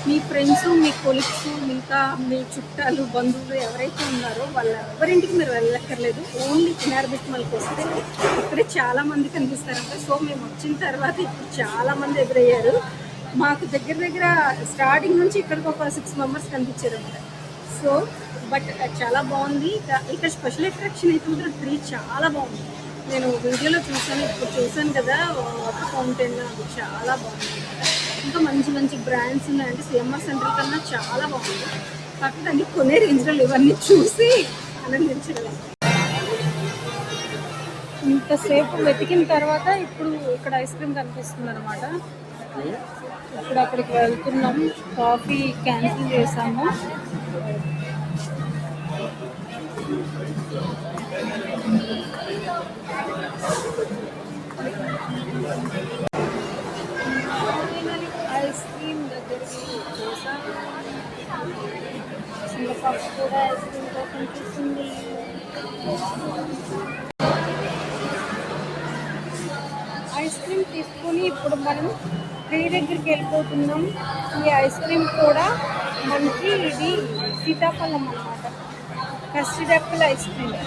మీ friends, మీ colleagues, మిగతా మీ చుట్టాలు, బంధువులు ఎవరైతే ఉన్నారో వాళ్ళ ఎవరింటికి మీరు వెళ్ళక్కర్లేదు. ఓన్లీ కినార్బిట్మల్కి వస్తే ఇక్కడే చాలామంది కనిపిస్తారంట. సో మేము వచ్చిన తర్వాత ఇప్పుడు చాలామంది ఎదురయ్యారు. మాకు దగ్గర దగ్గర స్టార్టింగ్ నుంచి ఇక్కడికి ఒక 6 మెంబర్స్ కనిపించారు అనమాట. సో బట్ చాలా బాగుంది. ఇక్కడ స్పెషల్ అట్రాక్షన్ అయితే మాత్రం ట్రీ చాలా బాగుంది. నేను వీడియోలో చూసాను, ఇప్పుడు చూసాను కదా వాటర్ ఫౌంటైన్, అది చాలా బాగుంది అనమాట. ఇంకా మంచి మంచి బ్రాండ్స్ ఉన్నాయంటే సిఎంఆర్ సెంటర్ కన్నా చాలా బాగుంది. కాకపోతే అన్ని కొనే రేంజ్లో ఇవన్నీ చూసి ఆనందించగలం. ఇంతసేపు వెతికిన తర్వాత ఇప్పుడు ఇక్కడ ఐస్ క్రీమ్ కనిపిస్తుంది అనమాట. ఇప్పుడు అక్కడికి వెళ్తున్నాం. కాఫీ క్యాన్సిల్ చేసాము. ఐస్ క్రీమ్ దగ్గరికి చేసాము. చిన్న పాప కూడా ఐస్ క్రీమ్ కోసం చూస్తుంది. ఐస్ క్రీమ్ తీసుకొని ఇప్పుడు మనం ట్రీ దగ్గరికి వెళ్ళిపోతున్నాం. ఈ ఐస్ క్రీమ్ కూడా మనకి ఇది సీతాఫలం అన్నమాట, కస్టర్డ్ యాపిల్ ఐస్ క్రీమ్.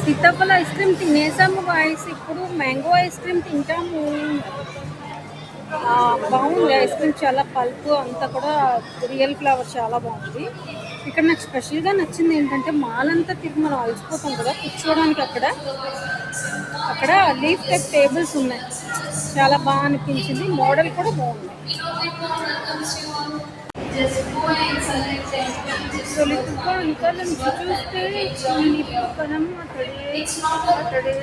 సీతాఫల ఐస్ క్రీమ్ తినేసాము గాయస్. ఇప్పుడు మ్యాంగో ఐస్ క్రీమ్ తింటాము. బాగుంది ఐస్ క్రీమ్, చాలా పల్పు అంతా కూడా రియల్ ఫ్లేవర్ చాలా బాగుంది. ఇక్కడ నాకు స్పెషల్గా నచ్చింది ఏంటంటే మాలంతా తిరిగి మనం అలసిపోతాం కదా, కూర్చోవడానికి అక్కడ లీఫ్ టైప్ టేబుల్స్ ఉన్నాయి. చాలా బాగా అనిపించింది. మోడల్ కూడా బాగుంది. తొలితుగా అంతా నుంచి చూస్తే కనం అతడే